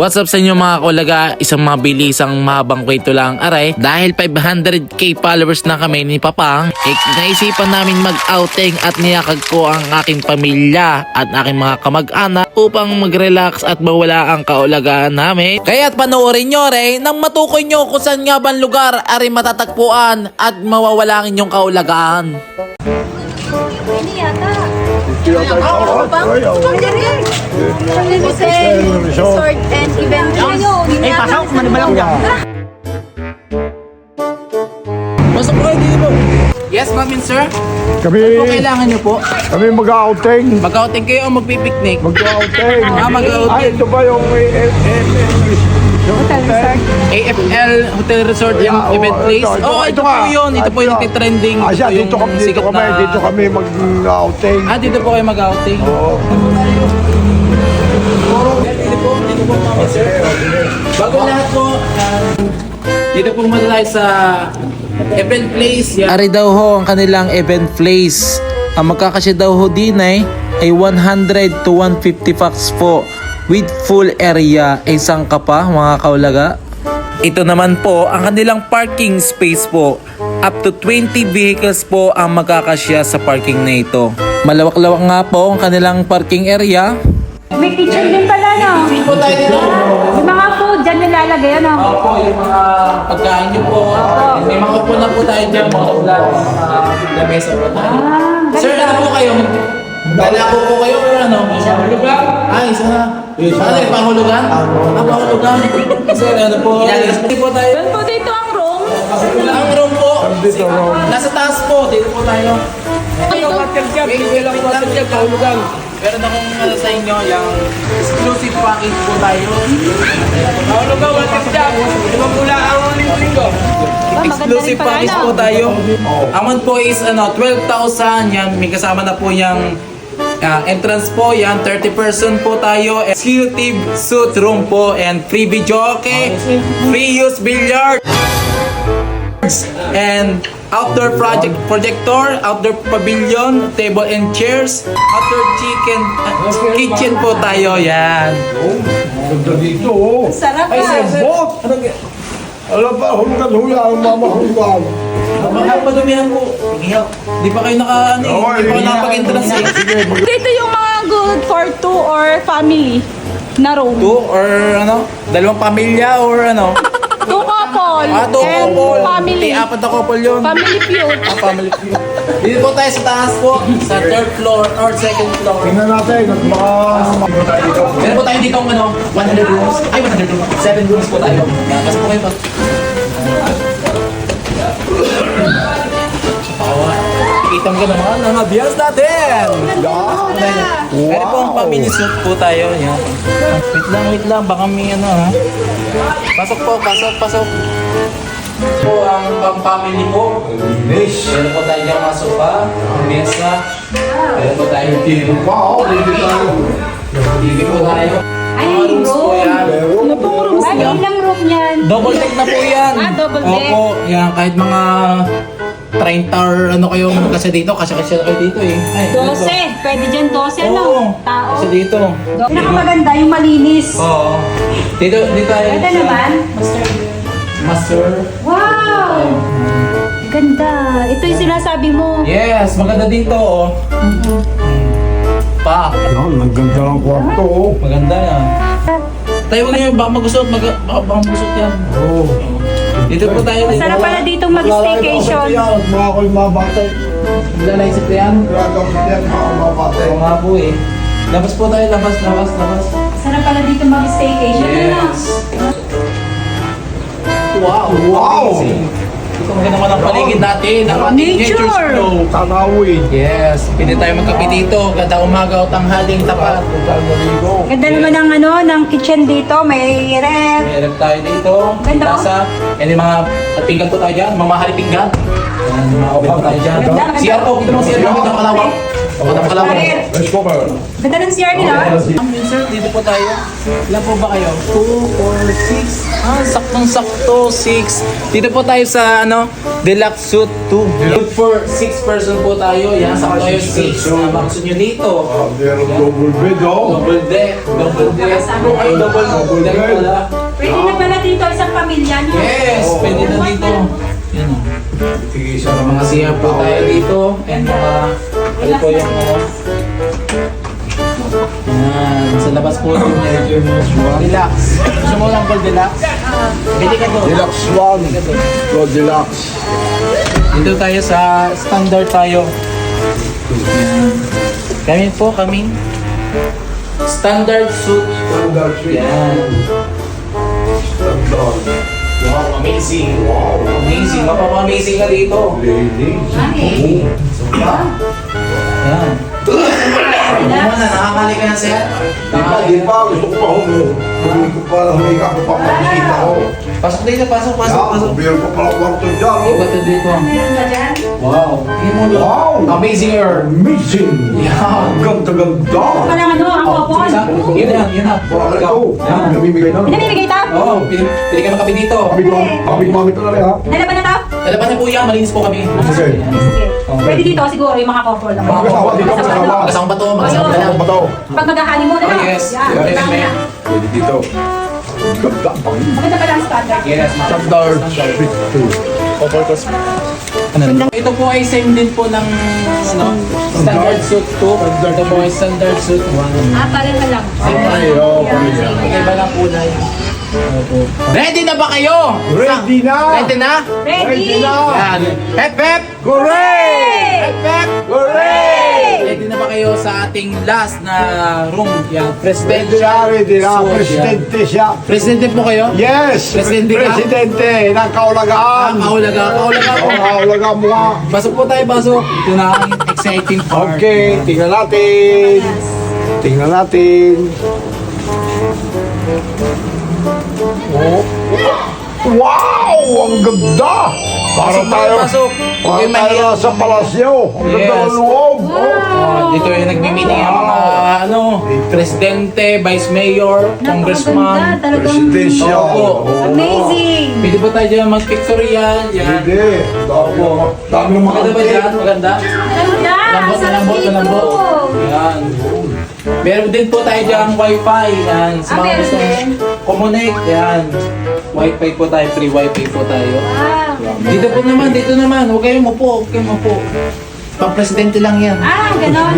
What's up sa inyo mga kulaga? Isang mabilisang mahabang kwento lang aray. Dahil 500k followers na kami ni Papang, naisipan namin mag-outing at niyakag ko ang aking pamilya at aking mga kamag-anak upang mag-relax at mawala ang kaulagaan namin. Kaya't panoorin nyo rin nang matukoy nyo kung saan nga bang lugar aray matatagpuan at mawawala ang inyong kaulagaan. Ini yata. Resort and event. Pasok, manibalang dyan. Pasok po kayo dito. Yes, ma'am and sir. Kami, Ano po kailangan nyo po? kami mag-outing. Mag-outing kayo o magpipiknik? Mag-outing. Mag-outing. Ay, ito ba yung AFL Hotel Resort yung Yeah, event place. ito Oh, ito po nga. yun. Ito po yung nagtitrending. Ah, siya, Ito dito yung kami, sikat na- dito kami mag-outing. Ah, dito po kayo mag-outing. Oo. Dito po kami, sir. Bago lahat po, dito po muna tayo sa event place. Ari daw ho ang kanilang event place. Ang magkakasya daw ho din ay 100 to 150 packs po with full area ay sangka pa mga kaulaga. Ito naman po ang kanilang parking space po. Up to 20 vehicles po ang magkakasya sa parking na ito. Malawak-lawak nga po ang kanilang parking area. May kitchen din pala, no? Po tayo dito. Yung mga food dyan nilalagay, ano? Opo, yung mga pagkain nyo po. May mga upo na po tayo dyan, mga ulan, mga lamesa po tayo. Sir, ano po kayo? Lalako po kayo or ano? Pahulugan? Ay, isa na. Ano yung pahulugan? Ah, pahulugan. Sir, ano po? Hindi po tayo. Doon po dito ang room. Ang room po. Nasa taas po. Dito po tayo. Wait lang po natin pahulugan. Meron akong sa inyo, yung exclusive package po tayo. Pahulugan, watis dyan. Ibang mula ang linggo. Exclusive package po tayo. Amount po is 12,000. Yan, may kasama na po yung entrance po. Yan, 30% po tayo. Executive suite room po and free video, okay? Free use billiard. And outdoor projector, outdoor pavilion, table and chairs, outdoor kitchen po tayo. Yan. Ganda dito, oh. Sarap Ay, na. sabot. Alam ba, hulugan-hula ang mamahulugan. Baka padumihan po. Di pa kayo naka, di pa kayo nakapag-entrance eh. Dito yung mga good for two or family na room. Two or ano, dalawang pamilya or ano? Two couple Two and couple. family. Apat na couple yun. Family feud. Family feud. Dito po tayo sa taas po, sa third floor or second floor. Tingnan natin, Meron po tayo dito ang 100 rooms. Ay, 100 rooms. 7 rooms po tayo. Pasok po kayo pa. Kita mo ka naman ang ambiance natin. Meron po ang family suite po tayo. Yan. Wait lang. Baka may ano ha. Pasok po, pasok. Po ang pang-family po. Meron po tayo dyan mga sofa, mesa. Meron po tayo TV po. TV po tayo. Ay, Mga rooms po room. yan. Ano pong room? Ay, ilang room yan? Double deck na po yan. Ah, double deck. Opo, yan. Kahit mga 30 or ano kayo kasi dito. Kasi kayo dito eh. Ay, 12. Pwede dyan 12, ano? Oo. Tao. Kasi dito. Pinakamaganda yung malinis. Oo. Dito tayo. Ganda naman. Master. Wow! Ganda. Ito yung sinasabi mo. Yes, maganda dito oh. Pa. Yan, ang ganda ng kwarto, oh. Maganda yan. Tayo wag niyo baka magusot, baka magusot yan. Oh. Dito po tayo. Masarap pala dito mag-staycation. Mga ako'y mabatay. Wala naisip ko yan. Gagawin yan, mga mabatay. Oo nga po eh. Labas po tayo, labas. Masarap pala dito mag-staycation. Ano? Wow! Wow! Ito maganda naman ang paligid natin. Ang ating Nature! nature snow. Tanawin. Yes, pwede tayo magkape dito. Ganda umaga o tanghaling tapat. Ganda naman ang ng kitchen dito. May ref. May rep tayo dito. Ganda, oh. Tasa. Yan yung mga pinggan po tayo dyan. Mga mahali pinggan. Yan, mga oven po tayo dyan. Ganda, ganda. CR po, kita mo CR namin ang kalawang. Napakalaman. Let's go, man. Ganda ng CR nila. Sir, dito po tayo. Ilan po ba kayo? 2, 4, 6. Saktong-sakto, 6. Dito po tayo sa, deluxe suite 2. Good for 6 person po tayo. Yan, sakto tayo 6. Baka gusto nyo dito. Meron double bed, oh. Double deck. Double deck. Ay, double deck pala. Pwede na pala dito isang pamilya niya. Yes, pwede na dito. Yan o. Tigisa So, mga siya po tayo dito. And ano po yung yan. Sa labas po yung relax. Gusto mo lang call deluxe? Bili ka doon. Deluxe one. Bili ka doon. Go deluxe. Dito tayo sa standard tayo. Yan. Kami po, kami. Standard suit. Standard suite. Yan. Standard. Wow, amazing. Wow, amazing. Mapapa-amazing ka dito. Ladies. Yan. Ano na, nakakali ka na sir? Di pa. Gusto ko pa humo. Hindi ko pa humiga ko pa makikita ko. Pasok dito, pasok. Meron pa pala kwarto dyan, oh. Iba to dito. Meron ba dyan? Wow. Tingnan mo lang. Wow. Amazing air. Amazing. Yan. Ganda-ganda. Wala ano, ang popon. Yun na. Wala ito. Namimigay na. Pinamimigay ito? Oo. Pili ka magkape dito. Kami gumamit na rin, ha? Nalaban na ito? Dalapan niyo po yan, malinis po kami. Okay. Sige. Pwede dito siguro yung mga couple naman. Mga kasama dito, kasama. Magkasama ba to? Magkasama ba Ano ba ito? Pag maghahali mo na. Oh, yes. Yan, Yes, tama ma'am. na. Pwede dito. Ganda. Maganda pala ang standard. Yes, ma'am. Standard suite 2. Ito po ay same din po ng standard suit 2. Ito po ay standard suit 1. Pareho lang. Ay, oh, pamilya. Iba lang kulay. Ready na ba kayo? Ready na! Ready na? Ready? Yan. Hep hep! Correct! Hep hep! Correct! Ready na ba kayo sa ating last na room? Yan. Ready na, ready na. suite, yan. Presidente siya. Presidente po kayo? Yes! Presidente ka? Presidente ng kaulagaan. Kaulaga po. Kaulagaan mo nga. Pasok po tayo, pasok. Ito na ang exciting part. Okay, tingnan natin. Tingnan natin. Oh. Wow! Ang ganda! Para tayo, Pasok. para Okay, tayo mahirap. sa palasyo. Ang ganda Yes. ng loob. Dito yung nagmi-meeting ang mga presidente, vice mayor, congressman. Talagang Presidential. Opo. amazing. Pwede ba tayo dyan mag-picture yan? Yan. Hindi. Dami ng mga Maganda ba dyan? Maganda? Ganda. Malambot, Sarap malambot, dito. malambot. Yan. Meron din po tayo dyan wifi. Yan. Sa mga meron gusto din. communicate. Yan. Wifi po tayo. Free wifi po tayo. Wow. Dito po naman. Dito naman. Huwag kayong mupo. Huwag kayong mupo. Pang-presidente lang yan. Ganon.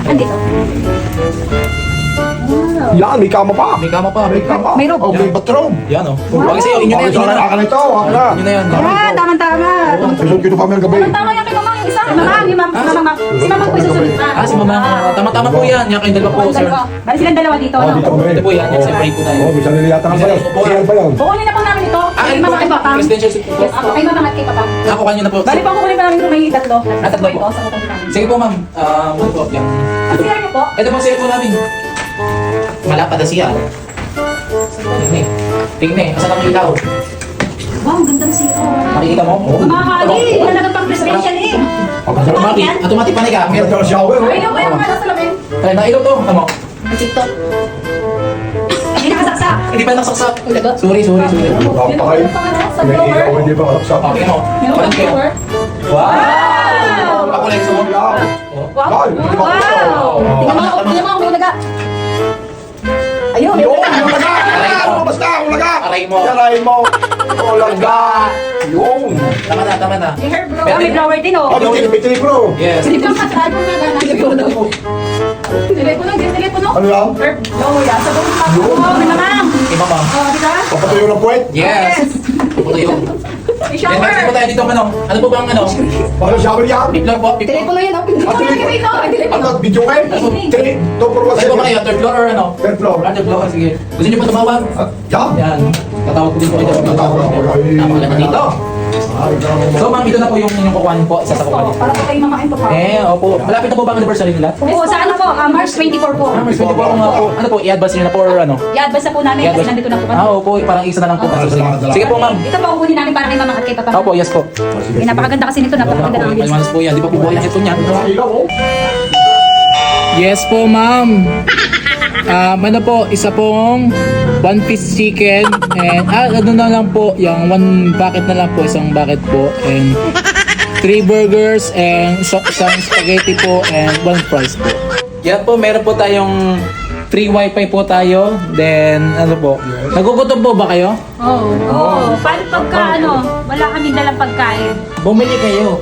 Andito. Yan, may kama pa. May kama pa. May kama. May robe. Oh, may bathroom. Yan o. Huwag sa'yo. Inyo na yan. Ito Inyo na, na. akin ito. Akin na. Inyo na yan. Ah, tama-tama. Susunod ko ito pa may gabi. Tama yan kay mama yung isa. Mama, yung mama, si mama. Si mama po yung susunod. Si mama. Tama-tama po yan. Yan kayong dalawa po, sir. Bali silang dalawa dito, Oh, no? dito kami. Ito po yan. Yan, separate po tayo. Oh, may sarili yata ng bayan. Siyan pa yan. Kukunin na po namin ito. Kay mama kay papa. Presidential suite po. Yes, ako. Kay mama at kay papa. Ako kanyo na po. Bali po kukunin pa namin ito. May tatlo. tatlo ito po. sa utang namin. Sige po, ma'am. Ano po? Yan. Ang CR niyo po? Ito po siya po namin. Malapad na siya. Tingnan. Tingnan. Asan ang ilaw? Wow, ang ganda ng CR. Makikita mo? Mga kali, talagang pang presidential eh. Automatic pa ka. Meron ka shower. Ay, no, kaya mga nasa lamin. Ay, nailaw to. Ano mo? Ang TikTok. Hindi nakasaksak. Hindi pa nasaksak. Sorry. Napakay. Sa May floor. ilaw, hindi pa kasap. Okay mo. Meron Parang pang kayo. floor. Wow! Pakulay mo. Wow! Ay, hindi ba Wow! kasap? Tingnan mo ako, may ulaga. Ayun, may Yun, ulaga. ulaga! Basta, ulaga! Aray mo. Aray mo! Ulaga! Yun! Tama na. May hair blower. Ah, may blower din, oh. Oh, may tinipro! Yes. Telepono ka sa album na gana. Telepono. Ano yan? Hair blower yan. Sa buong pa. Oh, may mamang. Iba pa. Oh, di ba? Papatuyo ng puwet? Yes. Puto yun. May Then, next po shower. tayo dito, ano po bang ano? Bakit shower yan? Biglang po. Telepono yan, oh. Telepono yan, ito. Ay, telepono. Ano, video kayo? Three, two, four, one, Ano po ba seven. kayo? Third floor or ano? Third floor. Third floor, sige. Gusto niyo po tumawag? Yan! Yan. Tatawag ko din po kayo. Tatawag ako. Napakaganda dito. So ma'am, ito na po yung inyong kukuhanin po. Isa sa kukuhanin. Para po kayo mamain pa pa. Opo. Malapit na po ba ang anniversary nila? Oo, sa ano po, March 24 po. Ma'am, pwede po ako nga po. Ano po, i-advance nyo na po or ano? I-advance na po namin kasi nandito na po kami. Opo. Parang isa na lang po. Sige po ma'am. Ito po, kukunin namin para kay mama at kay papa. Opo, yes po. Eh, napakaganda kasi nito, napakaganda ng ambience. Maliwanas po yan. Di pa po buhay ang ito niyan. Ilaw, oh. Yes po, ma'am. Ano po, isa pong one piece chicken and ano na lang po, yung one bucket na lang po, isang bucket po and 3 burgers and isang spaghetti po and 1 fries po. Yan po, meron po tayong free wifi po tayo. Then, ano po, nagugutom po ba kayo? Oo. Paano pagka wala kami dalang pagkain? Bumili kayo.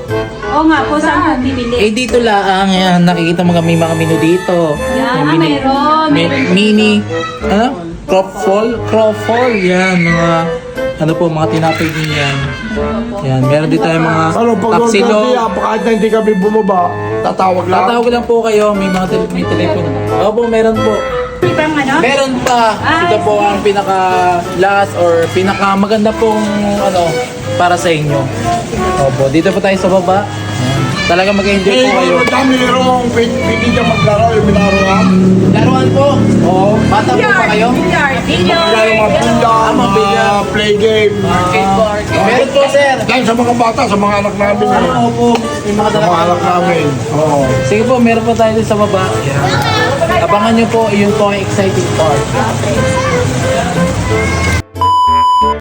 Oo nga po, saan po bibili? Dito lang, yan, nakikita mo may mga menu dito. Yan, May mayroon. mini, crop-fall, yan, mga, ano po, mga tinapay din yan. Yan, meron din tayong mga Ano, pag doon tapsilo. kami, kahit na hindi kami bumaba, tatawag lang. Tatawag lang po kayo, may mga may telepono. Opo, meron po. Ibang Meron pa. Ito po ang pinaka last or pinaka maganda pong para sa inyo. Opo, dito po tayo sa baba. Yan. Talaga mag-enjoy po kayo. Madami rin, pwede dyan maglaro, yung binaruan. Laruan po. Oo. Bata po ba kayo? Maglaro mga Ah, mga mga billiard. play game. Arcade po, arcade. Meron po, sir. Dahil sa mga bata, sa mga anak namin eh. Opo. May mga Sa mga anak dala. namin. Oo. Sige po, meron po tayo dito sa baba. Yan. Abangan nyo po, yun po ang exciting part.